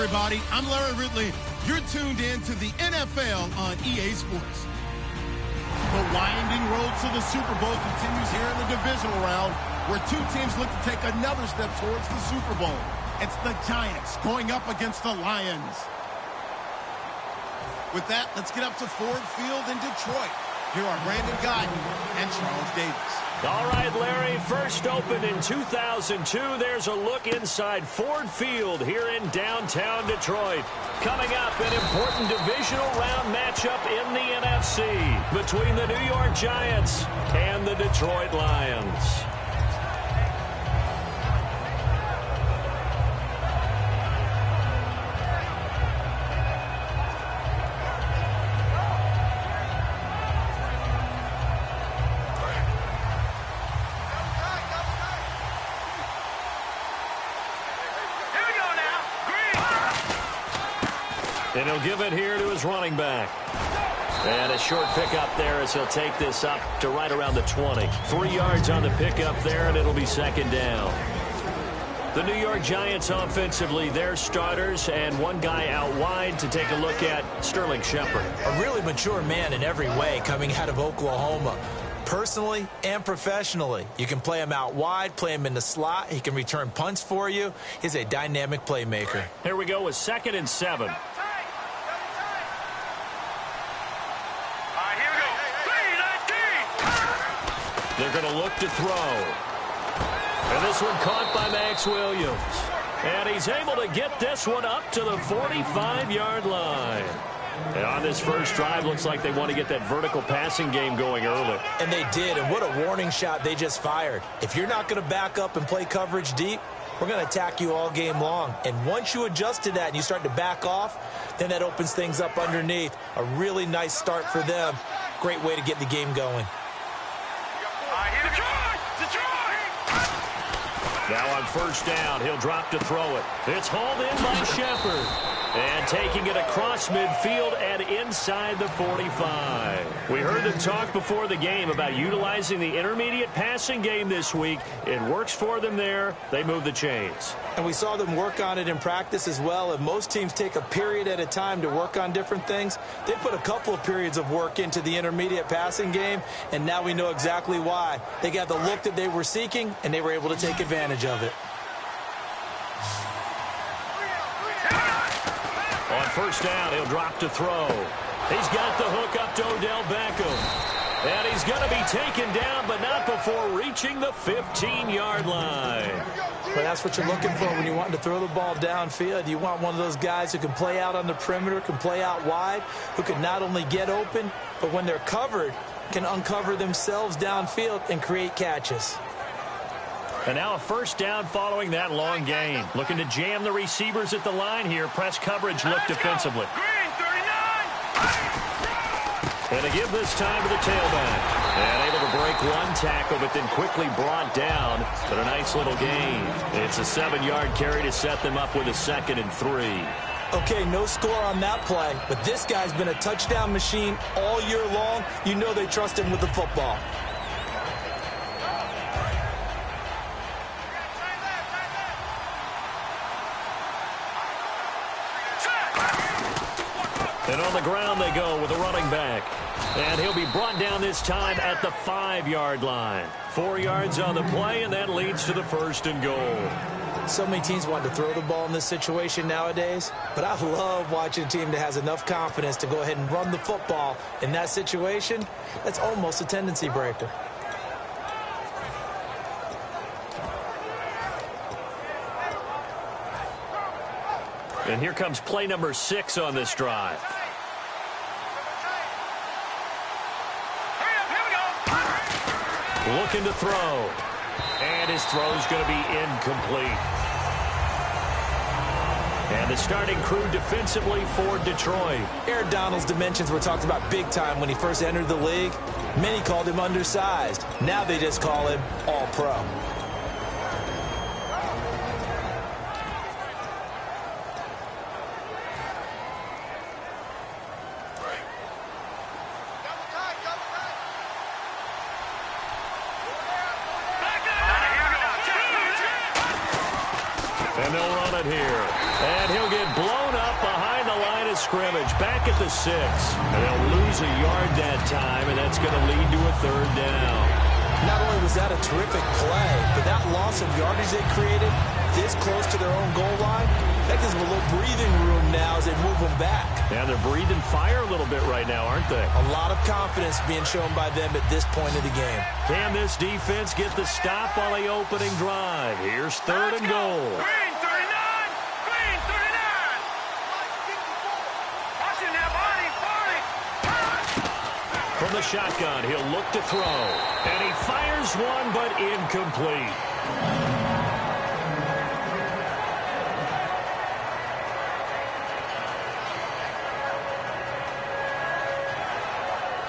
everybody. I'm Larry Ridley. You're tuned in to the NFL on EA Sports. The winding road to the Super Bowl continues here in the divisional round, where two teams look to take another step towards the Super Bowl. It's the Giants going up against the Lions. With that, let's get up to Ford Field in Detroit. Here are Brandon Guyton and Charles Davis. All right, Larry, first opened in 2002. There's a look inside Ford Field here in downtown Detroit. Coming up, an important divisional round matchup in the NFC between the New York Giants and the Detroit Lions. And he'll give it here to his running back. And a short pickup there as he'll take this up to right around the 20. 3 yards on the pickup there, and it'll be second down. The New York Giants offensively, their starters, and one guy out wide to take a look at, Sterling Shepard. A really mature man in every way coming out of Oklahoma. Personally and professionally, you can play him out wide, play him in the slot. He can return punts for you. He's a dynamic playmaker. Here we go with 2nd and 7. They're going to look to throw. And this one caught by Max Williams. And he's able to get this one up to the 45-yard line. And on this first drive, looks like they want to get that vertical passing game going early. And they did, and what a warning shot they just fired. If you're not going to back up and play coverage deep, we're going to attack you all game long. And once you adjust to that and you start to back off, then that opens things up underneath. A really nice start for them. Great way to get the game going. Now on first down, he'll drop to throw it. It's hauled in by Shepard. And taking it across midfield and inside the 45. We heard them talk before the game about utilizing the intermediate passing game this week. It works for them there. They move the chains. And we saw them work on it in practice as well. And most teams take a period at a time to work on different things. They put a couple of periods of work into the intermediate passing game, and now we know exactly why. They got the look that they were seeking, and they were able to take advantage of it. On first down, he'll drop to throw. He's got the hook up to Odell Beckham. And he's going to be taken down, but not before reaching the 15-yard line. But that's what you're looking for when you want to throw the ball downfield. You want one of those guys who can play out on the perimeter, can play out wide, who can not only get open, but when they're covered, can uncover themselves downfield and create catches. And now a first down following that long gain. Looking to jam the receivers at the line here. Press coverage look defensively. And to give this time to the tailback. And able to break one tackle, but then quickly brought down. But a nice little gain. It's a 7-yard carry to set them up with a 2nd and 3. Okay, no score on that play. But this guy's been a touchdown machine all year long. You know they trust him with the football. And on the ground they go with a running back. And he'll be brought down this time at the 5-yard line. 4 yards on the play, and that leads to the 1st and goal. So many teams want to throw the ball in this situation nowadays, but I love watching a team that has enough confidence to go ahead and run the football in that situation. That's almost a tendency breaker. And here comes play number 6 on this drive. Looking to throw. And his throw's going to be incomplete. And the starting crew defensively for Detroit. Aaron Donald's dimensions were talked about big time when he first entered the league. Many called him undersized. Now they just call him all-pro. And they'll run it here. And he'll get blown up behind the line of scrimmage, back at the 6. And they'll lose a yard that time, and that's going to lead to a 3rd down. Not only was that a terrific play, but that loss of yardage they created this close to their own goal line, that gives them a little breathing room now as they move them back. Yeah, they're breathing fire a little bit right now, aren't they? A lot of confidence being shown by them at this point of the game. Can this defense get the stop on the opening drive? Here's 3rd and goal. Green 39! Green 39! Watching that body. From the shotgun, he'll look to throw. And he fires one, but incomplete.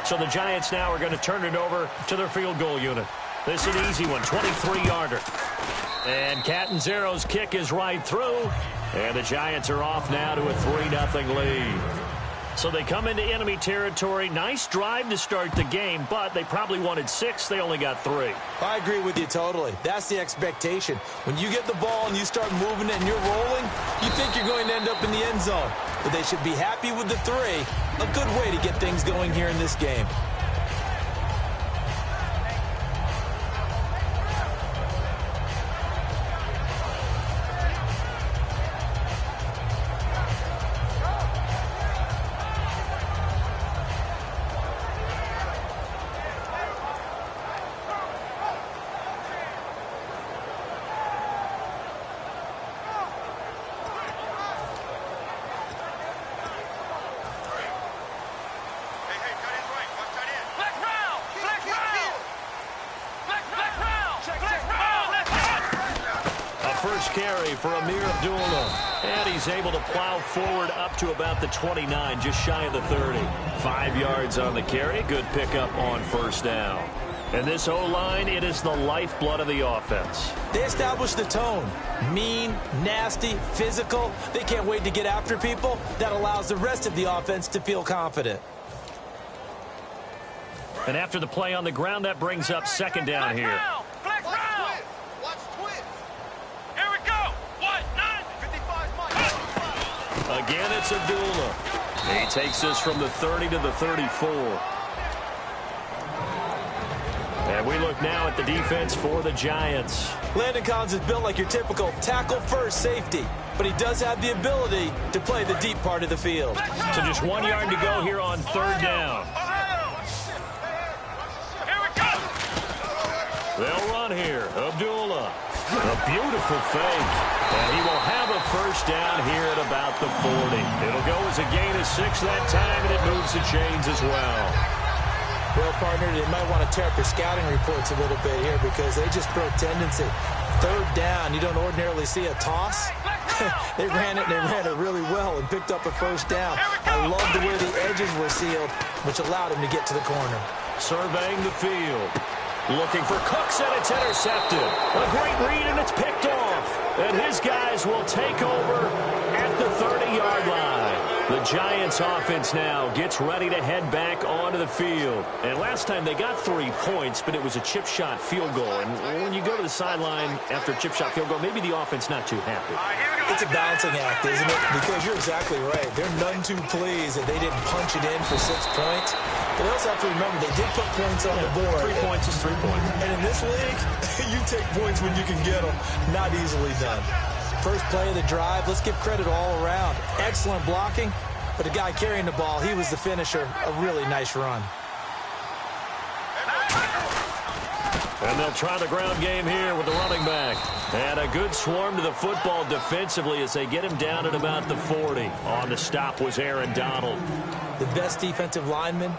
So the Giants now are going to turn it over to their field goal unit. This is an easy one, 23-yarder. And Catanzaro's kick is right through. And the Giants are off now to a 3-0 lead. So they come into enemy territory. Nice drive to start the game, but they probably wanted 6. They only got 3. I agree with you totally. That's the expectation. When you get the ball and you start moving it and you're rolling, you think you're going to end up in the end zone. But they should be happy with the 3. A good way to get things going here in this game. Carry for Amir Abdullah. And he's able to plow forward up to about the 29, just shy of the 30. 5 yards on the carry. Good pickup on 1st down. And this O-line, it is the lifeblood of the offense. They establish the tone. Mean, nasty, physical. They can't wait to get after people. That allows the rest of the offense to feel confident. And after the play on the ground, that brings up 2nd down here. Again, it's Abdullah. He takes this from the 30 to the 34. And we look now at the defense for the Giants. Landon Collins is built like your typical tackle-first safety, but he does have the ability to play the deep part of the field. So just 1 yard to go here on 3rd down. They'll run here. Abdullah. A beautiful fake. And he will have a 1st down here at about the 40. It'll go as a gain of 6 that time, and it moves the chains as well. Well, partner, they might want to tear up their scouting reports a little bit here because they just broke tendency. 3rd down, you don't ordinarily see a toss. They ran it really well and picked up a 1st down. I love the way the edges were sealed, which allowed him to get to the corner. Surveying the field. Looking for Cooks, and it's intercepted. A great read, and it's picked off. And his guys will take over at the 30-yard line. The Giants offense now gets ready to head back onto the field. And last time they got 3 points, but it was a chip shot field goal. And when you go to the sideline after a chip shot field goal, maybe the offense not too happy. It's a balancing act, isn't it? Because you're exactly right. They're none too pleased that they didn't punch it in for 6 points. But they also have to remember they did put points on the board. 3 points is 3 points. And in this league, you take points when you can get them. Not easily done. First play of the drive, let's give credit all around. Excellent blocking, but the guy carrying the ball, he was the finisher. A really nice run. And they'll try the ground game here with the running back. And a good swarm to the football defensively as they get him down at about the 40. On the stop was Aaron Donald. The best defensive linemen,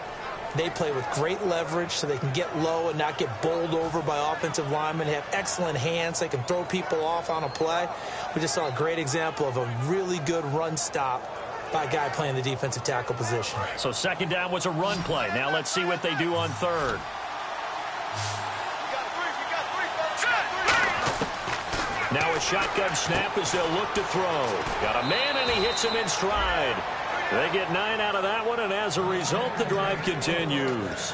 they play with great leverage so they can get low and not get bowled over by offensive linemen. They have excellent hands. They can throw people off on a play. We just saw a great example of a really good run stop by a guy playing the defensive tackle position. So 2nd down was a run play. Now let's see what they do on 3rd. Now a shotgun snap as they'll look to throw. Got a man, and he hits him in stride. They get 9 out of that one, and as a result, the drive continues.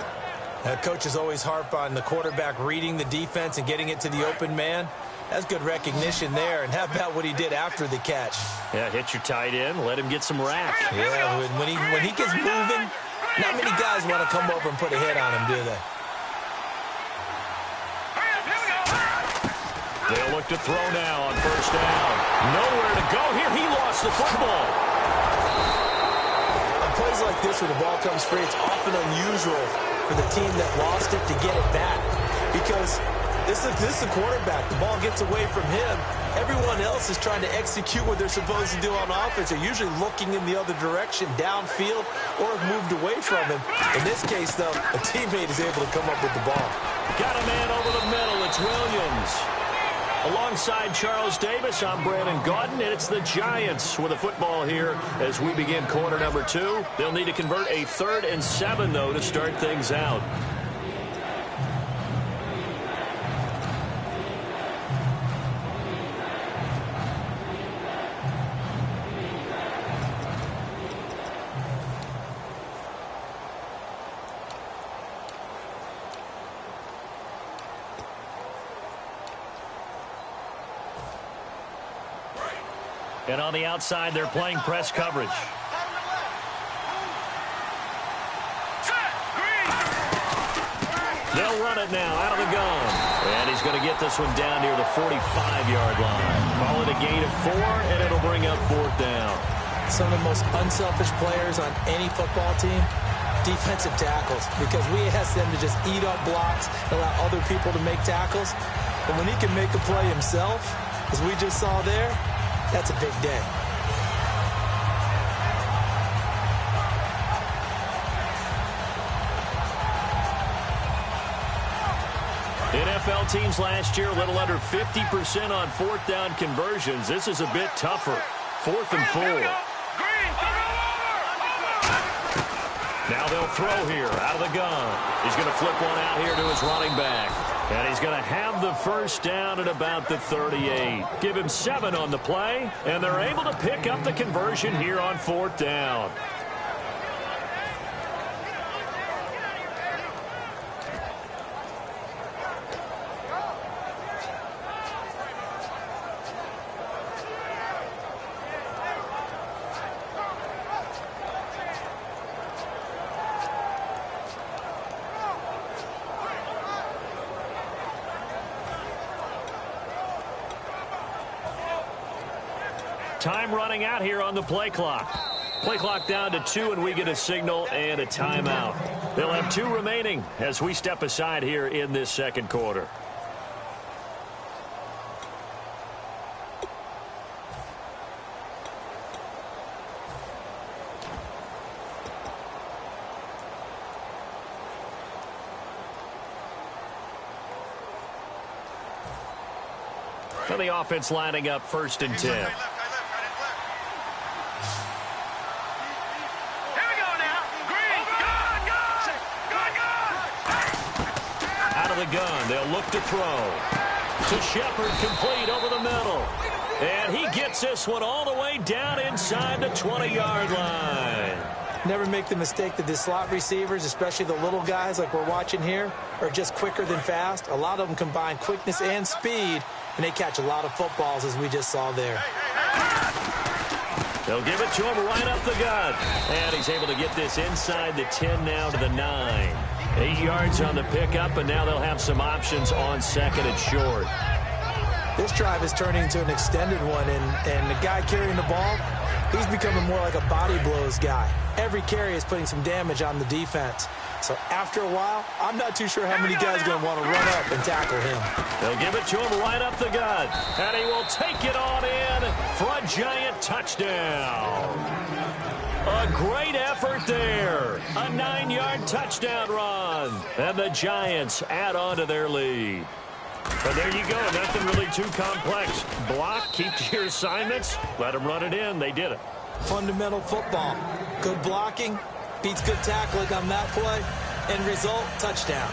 Coaches always harp on the quarterback reading the defense and getting it to the open man. That's good recognition there. And how about what he did after the catch? Yeah, hit your tight end, let him get some racks. Yeah, when he gets moving, not many guys want to come over and put a hit on him, do they? They'll look to throw now on first down. Nowhere to go here. He lost the football. On plays like this where the ball comes free, it's often unusual for the team that lost it to get it back. Because this is the quarterback. The ball gets away from him. Everyone else is trying to execute what they're supposed to do on offense. They're usually looking in the other direction, downfield, or have moved away from him. In this case, though, a teammate is able to come up with the ball. Got a man over the middle. It's Williams. Alongside Charles Davis, I'm Brandon Gaudin, and it's the Giants with a football here as we begin quarter number 2. They'll need to convert a 3rd and 7, though, to start things out. And on the outside, they're playing press coverage. They'll run it now out of the gun. And he's going to get this one down near the 45-yard line. Call it a gain of 4, and it'll bring up 4th down. Some of the most unselfish players on any football team, defensive tackles, because we ask them to just eat up blocks, allow other people to make tackles. But when he can make a play himself, as we just saw there, that's a big day. NFL teams last year a little under 50% on 4th down conversions. This is a bit tougher. 4th and 4. Now they'll throw here out of the gun. He's going to flip one out here to his running back. And he's going to have the first down at about the 38. Give him 7 on the play, and they're able to pick up the conversion here on 4th down. Time running out here on the play clock. Play clock down to 2, and we get a signal and a timeout. They'll have 2 remaining as we step aside here in this second quarter. And the offense lining up 1st and 10. The gun. They'll look to throw. To Shepard, complete over the middle. And he gets this one all the way down inside the 20-yard line. Never make the mistake that the slot receivers, especially the little guys like we're watching here, are just quicker than fast. A lot of them combine quickness and speed, and they catch a lot of footballs, as we just saw there. They'll give it to him right up the gut. And he's able to get this inside the 10 now to the 9. 8 yards on the pickup, and now they'll have some options on 2nd and short. This drive is turning into an extended one, and the guy carrying the ball, he's becoming more like a body blows guy. Every carry is putting some damage on the defense. So after a while, I'm not too sure how many guys are going to want to run up and tackle him. They'll give it to him right up the gut, and he will take it on in for a Giant touchdown. A great effort there. A 9-yard touchdown run. And the Giants add on to their lead. But there you go. Nothing really too complex. Block, keep to your assignments, let them run it in. They did it. Fundamental football. Good blocking, beats good tackling on that play. End result, touchdown.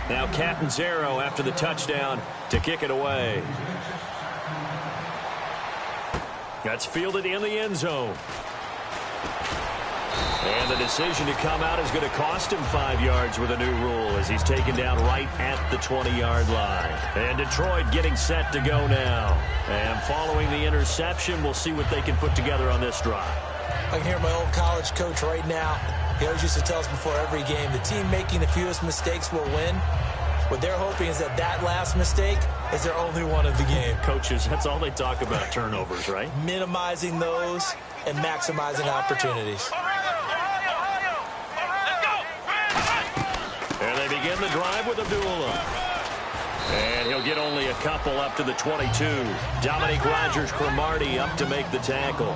Now Catanzaro after the touchdown to kick it away. That's fielded in the end zone. And the decision to come out is going to cost him 5 yards with a new rule as he's taken down right at the 20-yard line. And Detroit getting set to go now. And following the interception, we'll see what they can put together on this drive. I can hear my old college coach right now. He always used to tell us before every game, the team making the fewest mistakes will win. What they're hoping is that last mistake is their only one of the game. Coaches, that's all they talk about, turnovers, right? Minimizing those and maximizing opportunities. And they begin the drive with Abdullah. And he'll get only a couple up to the 22. Dominique Rodgers-Cromartie up to make the tackle.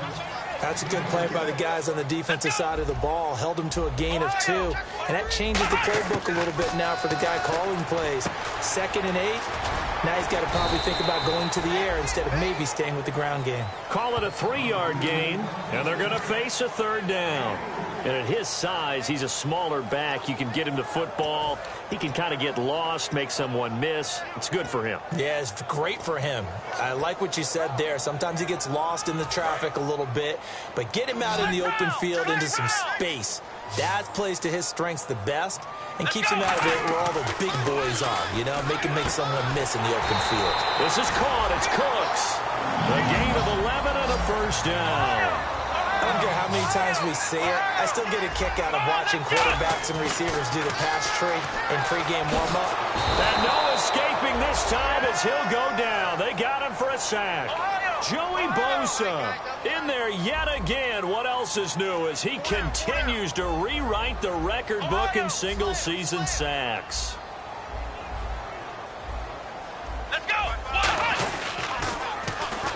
That's a good play by the guys on the defensive side of the ball. Held them to a gain of 2. And that changes the playbook a little bit now for the guy calling plays. 2nd and 8. Now he's got to probably think about going to the air instead of maybe staying with the ground game. Call it a 3-yard gain, and they're going to face a 3rd down. And at his size, he's a smaller back. You can get him to football. He can kind of get lost, make someone miss. It's good for him. Yeah, it's great for him. I like what you said there. Sometimes he gets lost in the traffic a little bit, but get him out in the open field into some space. That plays to his strengths the best and keeps him out of it where all the big boys are, you know, make someone miss in the open field. This is caught. It's Cooks. A gain of 11 and a 1st down. I don't care how many times we see it. I still get a kick out of watching quarterbacks and receivers do the pass tree in pregame warm-up. And no escaping this time as he'll go down. They got him for a sack. Joey Bosa in there yet again. What else is new as he continues to rewrite the record book in single-season sacks.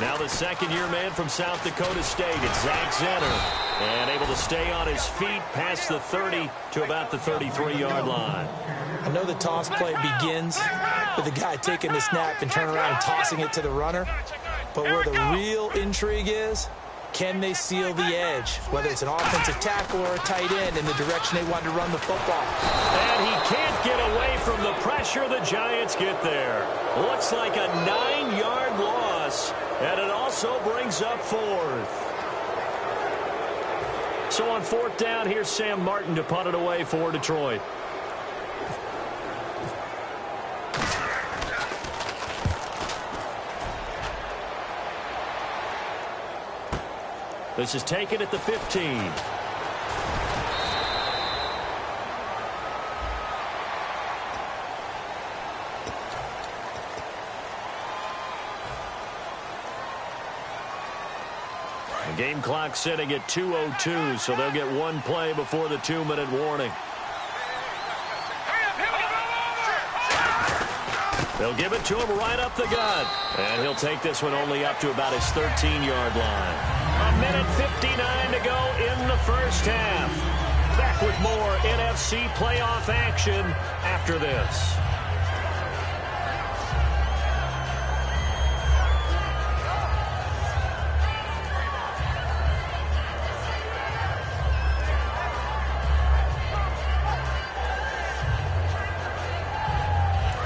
Now the second-year man from South Dakota State, it's Zach Zenner. And able to stay on his feet past the 30 to about the 33-yard line. I know the toss play begins with the guy taking the snap and turning around and tossing it to the runner. But where the real intrigue is, can they seal the edge? Whether it's an offensive tackle or a tight end in the direction they want to run the football. And he can't get away from the pressure. The Giants get there. Looks like a 9-yard loss. And it also brings up 4th. So on 4th down, here's Sam Martin to punt it away for Detroit. This is taken at the 15. The game clock sitting at 2:02, so they'll get one play before the 2-minute warning. They'll give it to him right up the gut. And he'll take this one only up to about his 13-yard line. 1:59 to go in the first half. Back with more NFC playoff action after this.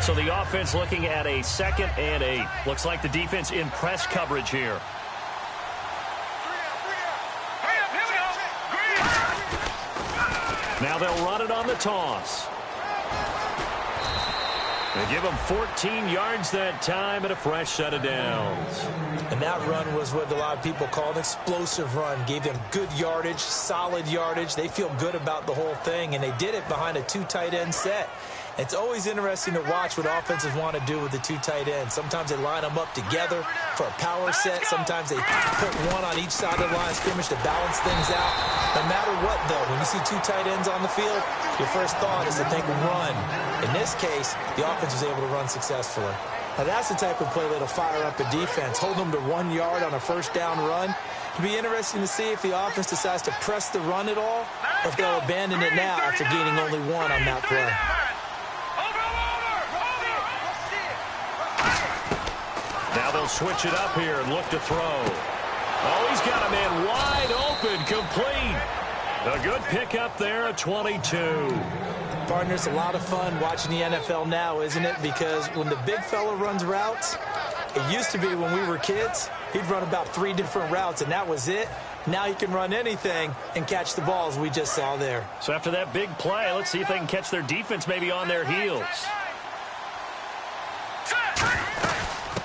So the offense looking at a 2nd and 8. Looks like the defense in press coverage here. Now they'll run it on the toss. They give them 14 yards that time and a fresh set of downs. And that run was what a lot of people call an explosive run. Gave them good yardage, solid yardage. They feel good about the whole thing, and they did it behind a 2 tight end set. It's always interesting to watch what offenses want to do with the 2 tight ends. Sometimes they line them up together for a power set. Sometimes they put one on each side of the line of scrimmage to balance things out. No matter what, though, when you see 2 tight ends on the field, your first thought is to think run. In this case, the offense was able to run successfully. Now, that's the type of play that'll fire up a defense. Hold them to 1 yard on a first down run. It'll be interesting to see if the offense decides to press the run at all, or if they'll abandon it now after gaining only 1 on that play. Now they'll switch it up here and look to throw. Oh, he's got a man wide open, complete. A good pickup there at 22. Partner, it's a lot of fun watching the NFL now, isn't it? Because when the big fella runs routes, it used to be when we were kids, he'd run about 3 different routes, and that was it. Now he can run anything and catch the balls we just saw there. So after that big play, let's see if they can catch their defense maybe on their heels.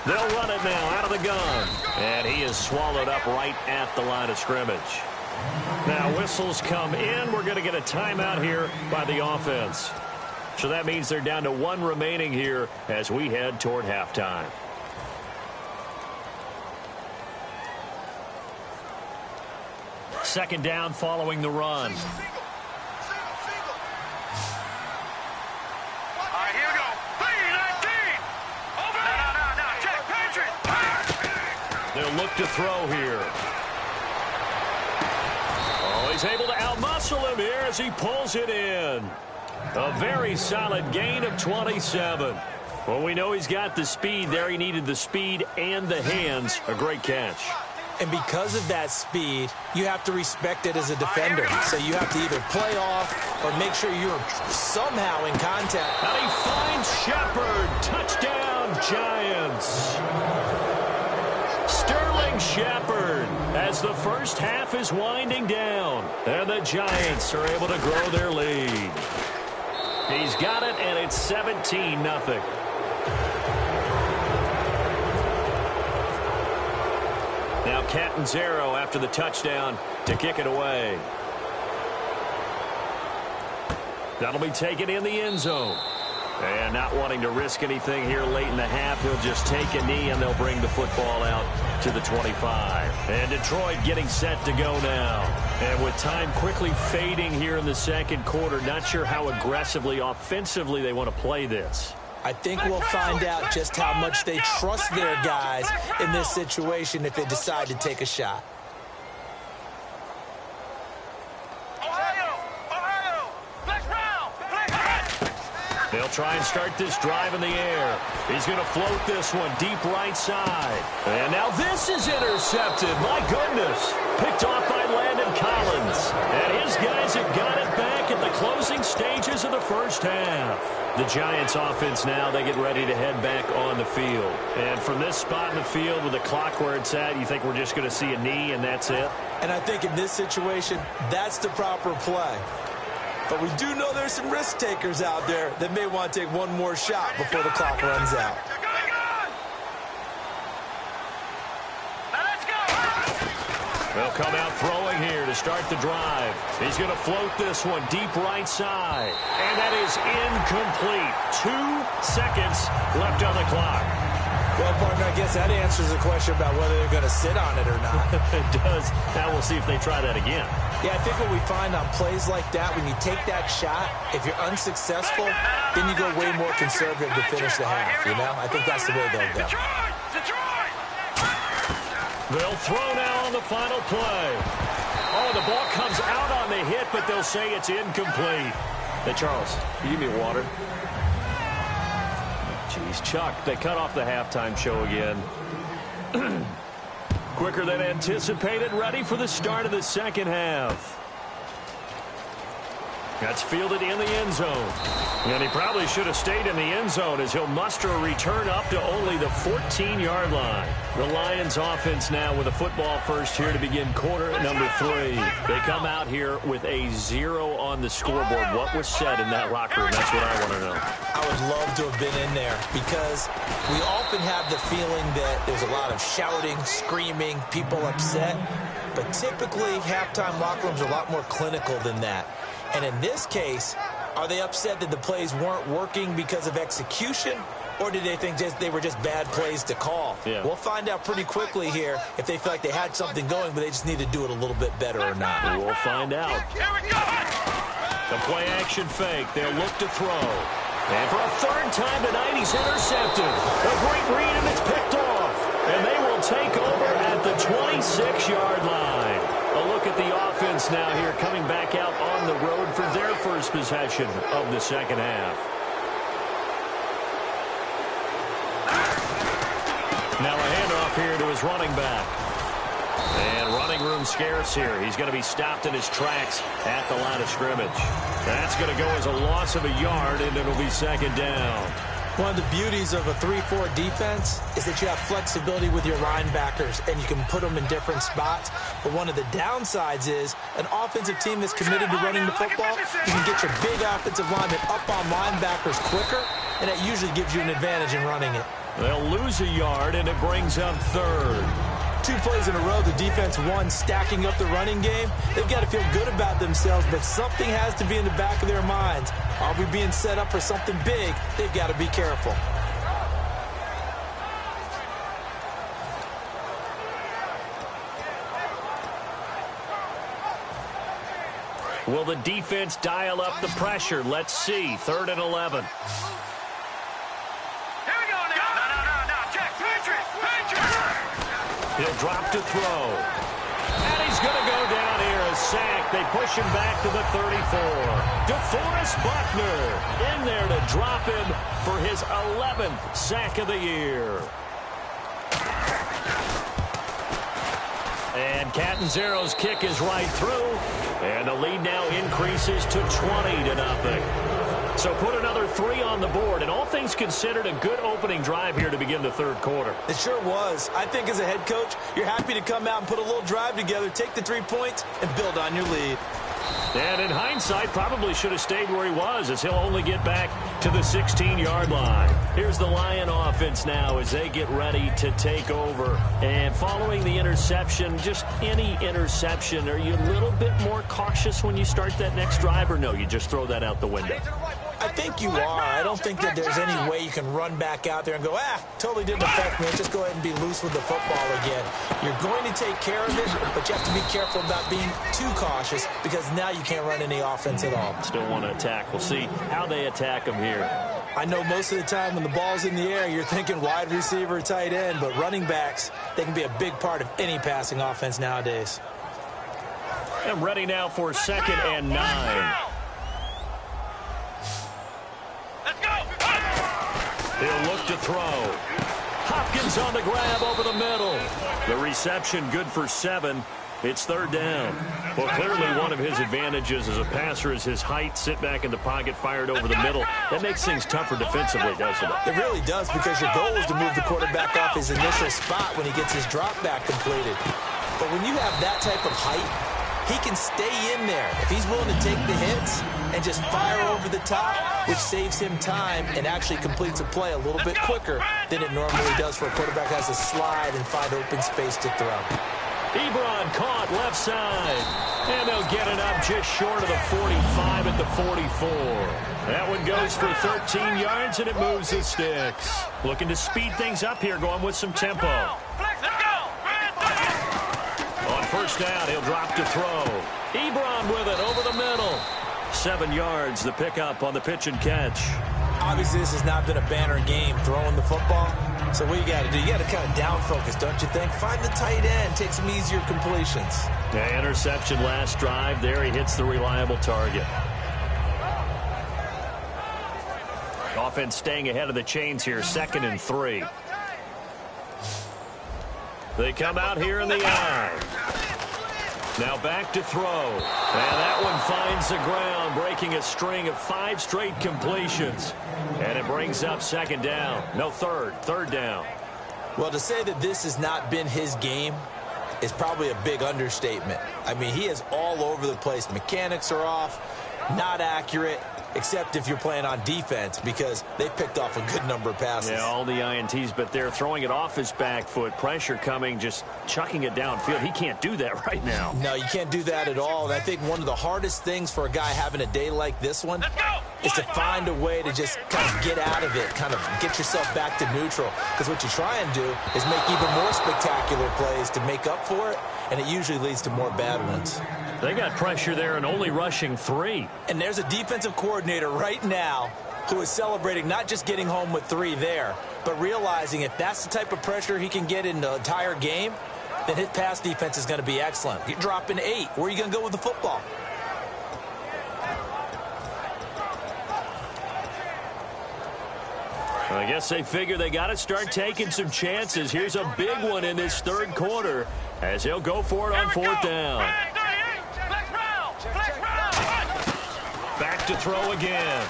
They'll run it now out of the gun. And he is swallowed up right at the line of scrimmage. Now whistles come in. We're going to get a timeout here by the offense. So that means they're down to 1 remaining here as we head toward halftime. Second down following the run. All right, here we go. 3-19. Over. No. Check, Patriot. They'll look to throw here. Oh, he's able to outmuscle him here as he pulls it in. A very solid gain of 27. Well, we know he's got the speed there. He needed the speed and the hands. A great catch. And because of that speed, you have to respect it as a defender. So you have to either play off or make sure you're somehow in contact. And he finds Shepard. Touchdown, Giants. Sterling Shepard as the first half is winding down. And the Giants are able to grow their lead. He's got it, and it's 17-0. Now Catanzaro after the touchdown to kick it away. That'll be taken in the end zone. And not wanting to risk anything here late in the half, he'll just take a knee and they'll bring the football out to the 25. And Detroit getting set to go now. And with time quickly fading here in the second quarter, not sure how aggressively, offensively they want to play this. I think we'll find out just how much they trust their guys in this situation if they decide to take a shot. Ohio, flex round, flex. They'll try and start this drive in the air. He's going to float this one deep right side. And now this is intercepted. My goodness. Picked off by Landon Collins. And his guys have got it back at the closing stages of the first half. The Giants offense now, they get ready to head back on the field. And from this spot in the field with the clock where it's at, you think we're just going to see a knee and that's it? And I think in this situation, that's the proper play. But we do know there's some risk takers out there that may want to take one more shot before the clock runs out. They'll come out throwing here to start the drive. He's going to float this one deep right side. And that is incomplete. 2 seconds left on the clock. Well, partner, I guess that answers the question about whether they're going to sit on it or not. It does. Now we'll see if they try that again. Yeah, I think what we find on plays like that, when you take that shot, if you're unsuccessful, then you go way more conservative to finish the half, you know? I think that's the way they'll go. They'll throw now on the final play. Oh, the ball comes out on the hit, but they'll say it's incomplete. Hey, Charles, can you give me water? Jeez, Chuck, they cut off the halftime show again. Quicker than anticipated, ready for the start of the second half. That's fielded in the end zone. And he probably should have stayed in the end zone as he'll muster a return up to only the 14-yard line. The Lions offense now with a football first here to begin quarter number 3. They come out here with a 0 on the scoreboard. What was said in that locker room? That's what I want to know. I would love to have been in there because we often have the feeling that there's a lot of shouting, screaming, people upset. But typically, halftime locker rooms are a lot more clinical than that. And in this case, are they upset that the plays weren't working because of execution? Or did they think they were just bad plays to call? Yeah. We'll find out pretty quickly here if they feel like they had something going, but they just need to do it a little bit better or not. We'll find out. Here we go. The play action fake. They'll look to throw. And for a third time tonight, he's intercepted. A great read, and it's picked off. And they will take over at the 26-yard line. A look at the offense now here coming back out on the road for their first possession of the second half. Now a handoff here to his running back. And running room scarce here. He's going to be stopped in his tracks at the line of scrimmage. That's going to go as a loss of a yard, and it'll be second down. One of the beauties of a 3-4 defense is that you have flexibility with your linebackers, and you can put them in different spots. But one of the downsides is an offensive team that's committed to running the football, you can get your big offensive linemen up on linebackers quicker, and that usually gives you an advantage in running it. They'll lose a yard, and it brings up third. 2 plays in a row, the defense won, stacking up the running game. They've got to feel good about themselves, but something has to be in the back of their minds. Are we being set up for something big? They've got to be careful. Will the defense dial up the pressure? Let's see. 3rd and 11. He'll drop to throw. And he's going to go down here. A sack. They push him back to the 34. DeForest Buckner in there to drop him for his 11th sack of the year. And Catanzaro's kick is right through. And the lead now increases to 20-0. So put another 3 on the board, and all things considered, a good opening drive here to begin the 3rd quarter. It sure was. I think as a head coach, you're happy to come out and put a little drive together, take the 3 points, and build on your lead. And in hindsight, probably should have stayed where he was, as he'll only get back to the 16-yard line. Here's the Lion offense now as they get ready to take over. And following the interception, just any interception, are you a little bit more cautious when you start that next drive, or no, you just throw that out the window? I think you are. I don't think that there's any way you can run back out there and go, totally didn't affect me. Just go ahead and be loose with the football again. You're going to take care of it, but you have to be careful about being too cautious because now you can't run any offense at all. Still want to attack. We'll see how they attack them here. I know most of the time when the ball's in the air, you're thinking wide receiver, tight end, but running backs, they can be a big part of any passing offense nowadays. And ready now for 2nd and 9. He'll look to throw. Hopkins on the grab over the middle. The reception good for 7. It's 3rd down. Well, clearly one of his advantages as a passer is his height. Sit back in the pocket, fired over the middle. That makes things tougher defensively, doesn't it? It really does, because your goal is to move the quarterback off his initial spot when he gets his drop back completed. But when you have that type of height, he can stay in there. If he's willing to take the hits and just fire over the top, which saves him time and actually completes a play a little bit quicker than it normally does for a quarterback who has to slide and find open space to throw. Ebron caught left side. And they'll get it up just short of the 45 at the 44. That one goes for 13 yards, and it moves the sticks. Looking to speed things up here, going with some tempo. On 1st down, he'll drop to throw. Ebron with it over the middle. 7 yards, the pickup on the pitch and catch. Obviously, this has not been a banner game throwing the football. So what you got to do, you got to kind of down focus, don't you think? Find the tight end, take some easier completions. Yeah, interception last drive. There he hits the reliable target. Offense staying ahead of the chains here, 2nd and 3. They come out here in the eye. Now back to throw. And that one finds the ground, breaking a string of 5 straight completions. And it brings up 2nd down. No, 3rd down. Well, to say that this has not been his game is probably a big understatement. I mean, he is all over the place. Mechanics are off, not accurate, except if you're playing on defense, because they picked off a good number of passes. Yeah, all the INTs, but they're throwing it off his back foot. Pressure coming, just chucking it downfield. He can't do that right now. No, you can't do that at all. And I think one of the hardest things for a guy having a day like this one is to find a way to just kind of get out of it, kind of get yourself back to neutral. Because what you try and do is make even more spectacular plays to make up for it, and it usually leads to more bad ones. They got pressure there and only rushing 3. And there's a defensive coordinator right now who is celebrating not just getting home with 3 there, but realizing if that's the type of pressure he can get in the entire game, then his pass defense is going to be excellent. You're dropping 8. Where are you going to go with the football? I guess they figure they got to start taking some chances. Here's a big one in this 3rd quarter as he'll go for it on 4th down. Back to throw again.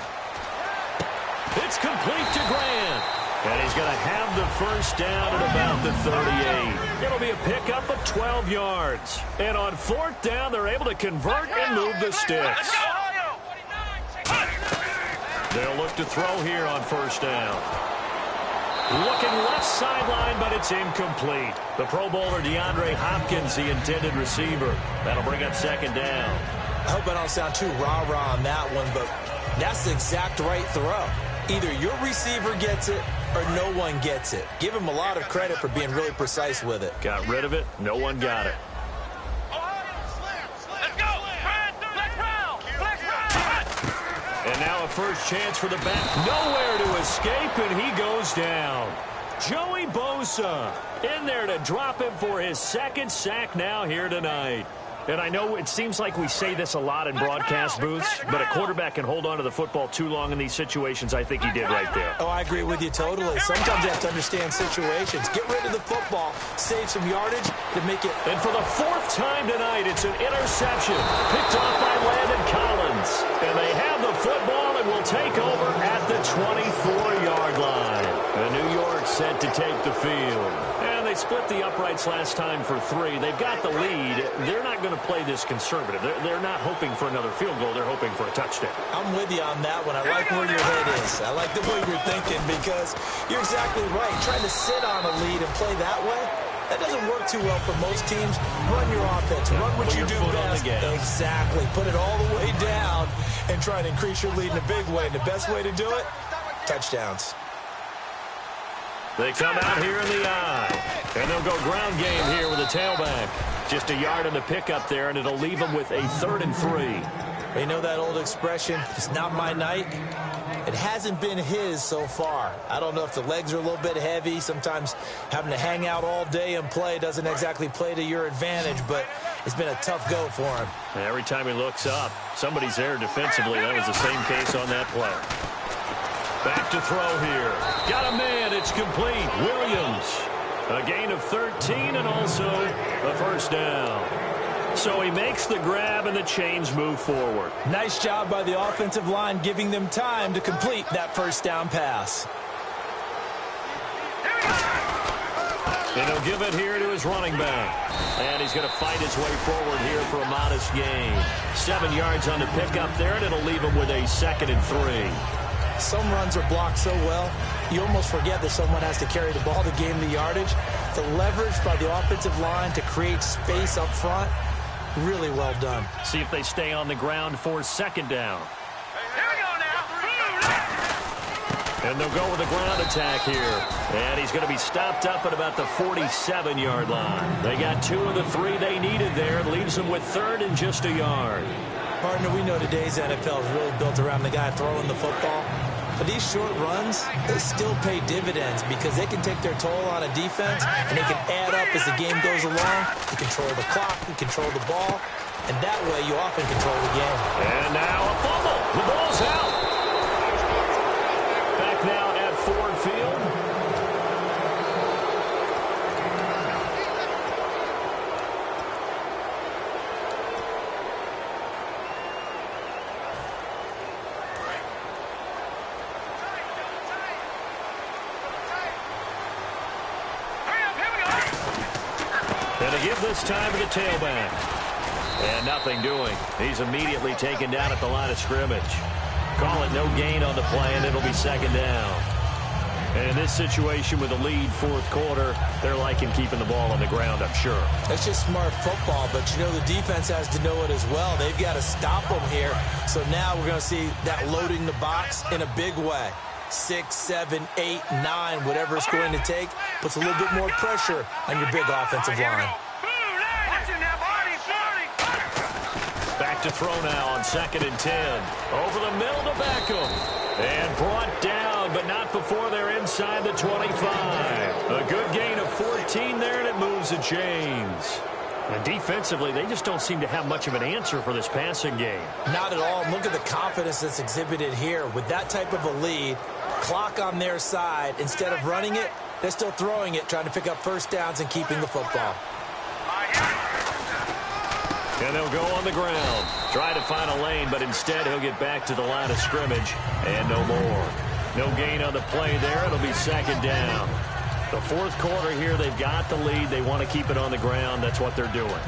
It's complete to Grant. And he's going to have the first down at about the 38. It'll be a pickup of 12 yards. And on fourth down, they're able to convert and move the sticks. They'll look to throw here on first down. Looking left sideline, but it's incomplete. The Pro Bowler DeAndre Hopkins, the intended receiver. That'll bring up second down. I hope I don't sound too rah-rah on that one, but that's the exact right throw. Either your receiver gets it or no one gets it. Give him a lot of credit for being really precise with it. Got rid of it. No one got it. And now a first chance for the back. Nowhere to escape, and he goes down. Joey Bosa in there to drop him for his second sack now here tonight. And I know it seems like we say this a lot in broadcast booths, but a quarterback can hold on to the football too long in these situations. I think he did right there. Oh, I agree with you totally. Sometimes you have to understand situations. Get rid of the football, save some yardage to make it. And for the fourth time tonight, it's an interception picked off by Landon Collins. And they have the football and will take over at the 24-yard line. And New York set to take the field. And they split the uprights last time for 3. They've got the lead. They're not going to play this conservative. They're not hoping for another field goal. They're hoping for a touchdown. I'm with you on that one. I like where your head is. I like the way you're thinking because you're exactly right. Trying to sit on a lead and play that way, that doesn't work too well for most teams. Run your offense. Run what you do best. Exactly. Put it all the way down and try and increase your lead in a big way. And the best way to do it, touchdowns. They come out here in the eye. And they'll go ground game here with a tailback. Just a yard on the pickup there, and it'll leave them with a 3rd and 3. You know that old expression, it's not my night? It hasn't been his so far. I don't know if the legs are a little bit heavy. Sometimes having to hang out all day and play doesn't exactly play to your advantage, but it's been a tough go for him. And every time he looks up, somebody's there defensively. That was the same case on that play. Back to throw here. Got a man. It's complete. Williams. A gain of 13 and also a first down. So he makes the grab and the chains move forward. Nice job by the offensive line giving them time to complete that first down pass. And he'll give it here to his running back. And he's going to fight his way forward here for a modest gain. 7 yards on the pickup there, and it'll leave him with a 2nd and 3. Some runs are blocked so well, you almost forget that someone has to carry the ball to gain the yardage. The leverage by the offensive line to create space up front, really well done. See if they stay on the ground for second down. Here we go now. And they'll go with a ground attack here. And he's going to be stopped up at about the 47-yard line. They got 2 of the 3 they needed there. It leaves them with 3rd and just a yard. Partner, we know today's NFL is really built around the guy throwing the football. But these short runs, they still pay dividends because they can take their toll on a defense and they can add up as the game goes along. You control the clock, you control the ball, and that way you often control the game. And now a fumble. The ball's out. Back now at Ford Field. Give this time to the tailback. And nothing doing. He's immediately taken down at the line of scrimmage. Call it no gain on the play, and it'll be second down. And in this situation with a lead fourth quarter, they're liking keeping the ball on the ground, I'm sure. That's just smart football, but you know the defense has to know it as well. They've got to stop them here. So now we're going to see that loading the box in a big way. 6, 7, 8, 9, whatever it's going to take, puts a little bit more pressure on your big offensive line. Back to throw now on 2nd and 10. Over the middle to Beckham. And brought down, but not before they're inside the 25. A good gain of 14 there, and it moves the chains. And defensively, they just don't seem to have much of an answer for this passing game. Not at all. Look at the confidence that's exhibited here. With that type of a lead, clock on their side, instead of running it, they're still throwing it, trying to pick up first downs and keeping the football. And they'll go on the ground. Try to find a lane, but instead he'll get back to the line of scrimmage. And no more. No gain on the play there. It'll be second down. The fourth quarter here, they've got the lead. They want to keep it on the ground. That's what they're doing.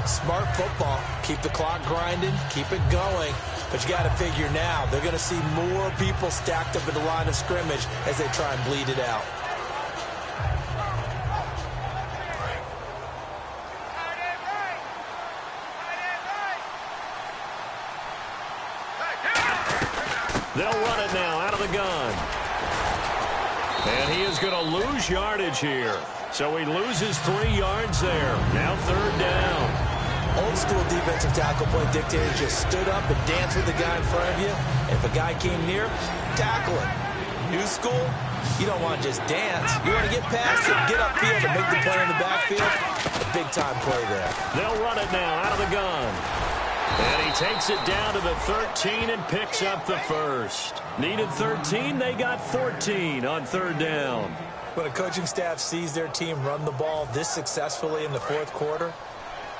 Smart football. Keep the clock grinding. Keep it going. But you got to figure now, they're going to see more people stacked up in the line of scrimmage as they try and bleed it out. They'll run it now out of the gun. And he is going to lose yardage here. So he loses 3 yards there. Now third down. Old school defensive tackle play dictator just stood up and danced with the guy in front of you. And if a guy came near, tackle him. New school, you don't want to just dance. You want to get past it, get upfield, and make the play in the backfield. A big-time play there. They'll run it now out of the gun. And he takes it down to the 13 and picks up the first. Needed 13, they got 14 on third down. When a coaching staff sees their team run the ball this successfully in the fourth quarter,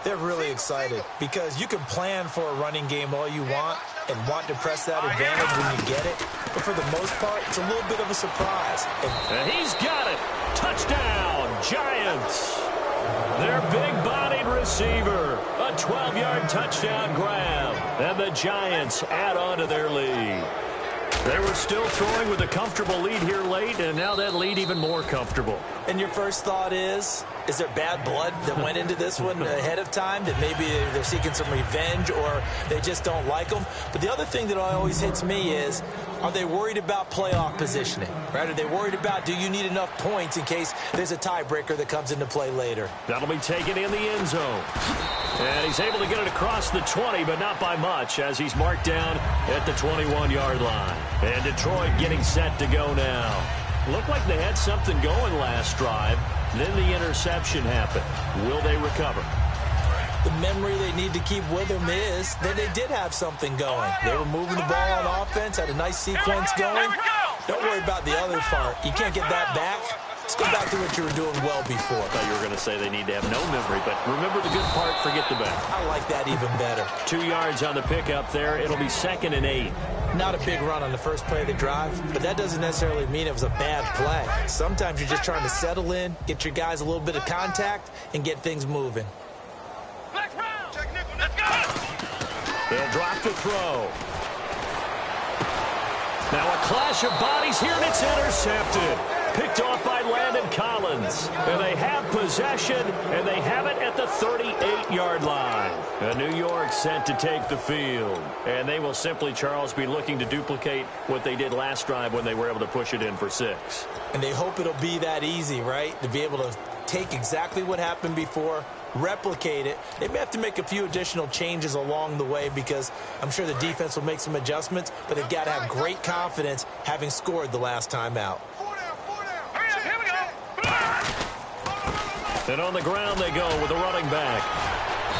they're really excited because you can plan for a running game all you want and want to press that advantage when you get it. But for the most part, it's a little bit of a surprise. And he's got it. Touchdown, Giants. Their big-bodied receiver. A 12-yard touchdown grab. And the Giants add on to their lead. They were still throwing with a comfortable lead here late, and now that lead even more comfortable. And your first thought is there bad blood that went into this one ahead of time, that maybe they're seeking some revenge or they just don't like them? But the other thing that always hits me is, are they worried about playoff positioning? Right? Are they worried about, do you need enough points in case there's a tiebreaker that comes into play later? That'll be taken in the end zone. And he's able to get it across the 20, but not by much, as he's marked down at the 21-yard line. And Detroit getting set to go now. Looked like they had something going last drive. Then the interception happened. Will they recover? The memory they need to keep with them is that they did have something going. They were moving the ball on offense, had a nice sequence going. Don't worry about the other part. You can't get that back. Let's go back to what you were doing well before. I thought you were going to say they need to have no memory, but remember the good part, forget the bad. I like that even better. 2 yards on the pickup there. It'll be 2nd and 8. Not a big run on the first play of the drive, but that doesn't necessarily mean it was a bad play. Sometimes you're just trying to settle in, get your guys a little bit of contact, and get things moving. They'll drop the throw. Now a clash of bodies here, and it's intercepted. Picked off by Landon Collins. And they have possession, and they have it at the 38-yard line. And New York set to take the field. And they will simply, Charles, be looking to duplicate what they did last drive when they were able to push it in for 6. And they hope it'll be that easy, right? To be able to take exactly what happened before, replicate it. They may have to make a few additional changes along the way because I'm sure the defense will make some adjustments, but they've got to have great confidence having scored the last time out. And on the ground they go with a running back.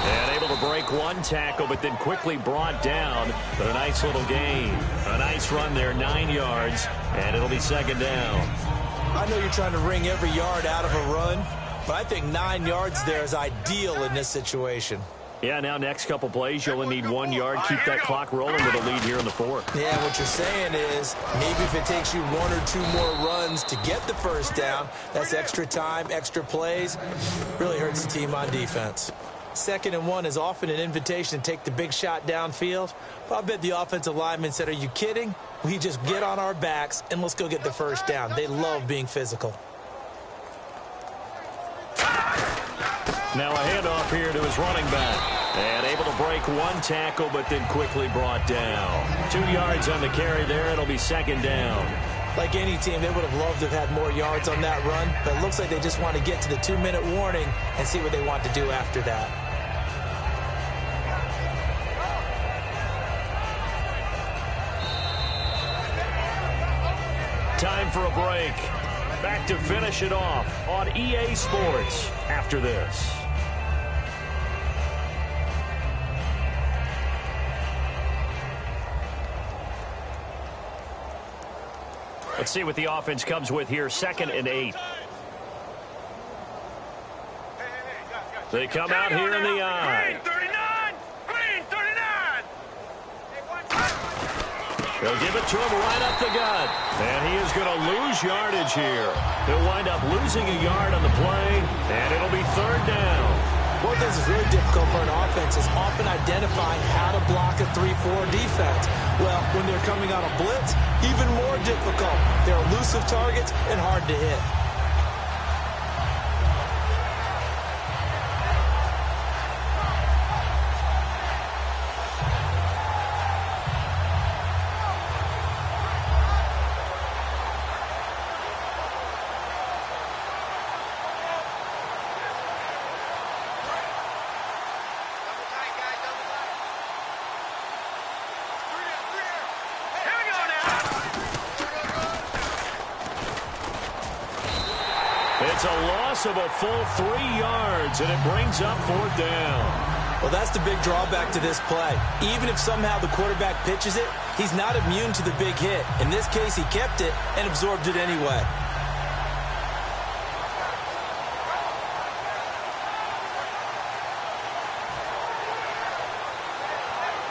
And able to break one tackle, but then quickly brought down. But a nice little gain. A nice run there, 9 yards, and it'll be 2nd down. I know you're trying to wring every yard out of a run, but I think 9 yards there is ideal in this situation. Yeah, now next couple plays, you only need 1 yard. Keep that clock rolling with a lead here in the 4th. Yeah, what you're saying is maybe if it takes you 1 or 2 more runs to get the first down, that's extra time, extra plays. Really hurts the team on defense. 2nd and 1 is often an invitation to take the big shot downfield. But I bet the offensive lineman said, are you kidding? We just get on our backs and let's go get the first down. They love being physical. Now a handoff here to his running back. And able to break one tackle, but then quickly brought down. 2 yards on the carry there. It'll be 2nd down. Like any team, they would have loved to have had more yards on that run, but it looks like they just want to get to the 2-minute warning and see what they want to do after that. Time for a break. Back to finish it off on EA Sports after this. Let's see what the offense comes with here. 2nd and 8. They come out here in the eye. Green 39! Green 39! They'll give it to him right up the gut. And he is going to lose yardage here. He'll wind up losing a yard on the play, and it'll be third down. One of the things that's really difficult for an offense is often identifying how to block a 3-4 defense. Well, when they're coming on a blitz, even more difficult. They're elusive targets and hard to hit. It's a loss of a full 3 yards, and it brings up fourth down. Well, that's the big drawback to this play. Even if somehow the quarterback pitches it, he's not immune to the big hit. In this case, he kept it and absorbed it anyway.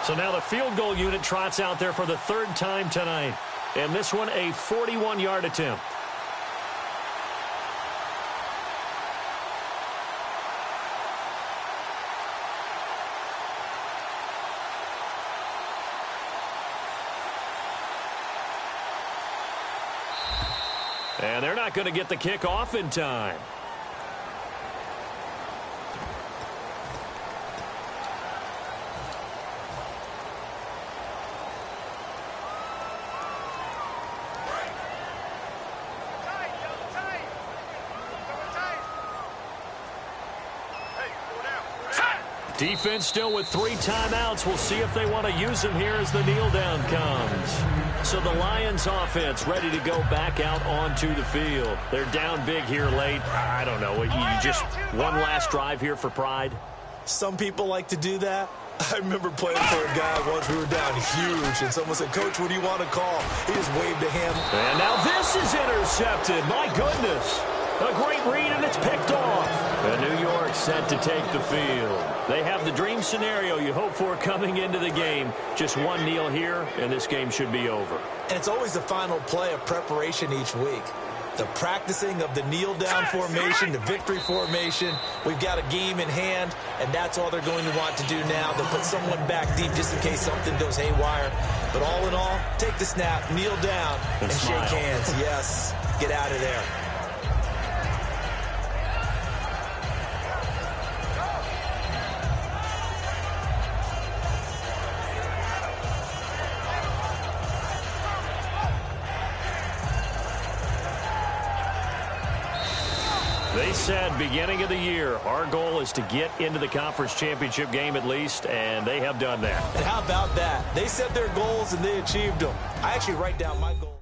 So now the field goal unit trots out there for the third time tonight. And this one, a 41-yard attempt. And they're not going to get the kick off in time. Defense still with 3 timeouts. We'll see if they want to use them here as the kneel down comes. So the Lions offense ready to go back out onto the field. They're down big here late. I don't know. You just one last drive here for pride? Some people like to do that. I remember playing for a guy once we were down huge, and someone said, "Coach, what do you want to call?" He just waved a hand. And now this is intercepted. My goodness. A great read, and it's picked off. And New York set to take the field. They have the dream scenario you hope for coming into the game. Just one kneel here, and this game should be over. And it's always the final play of preparation each week. The practicing of the kneel-down formation, the victory formation. We've got a game in hand, and that's all they're going to want to do now. They'll put someone back deep just in case something goes haywire. But all in all, take the snap, kneel down, and shake hands. Yes, get out of there. They said beginning of the year, our goal is to get into the conference championship game at least, and they have done that. And how about that? They set their goals and they achieved them. I actually write down my goals.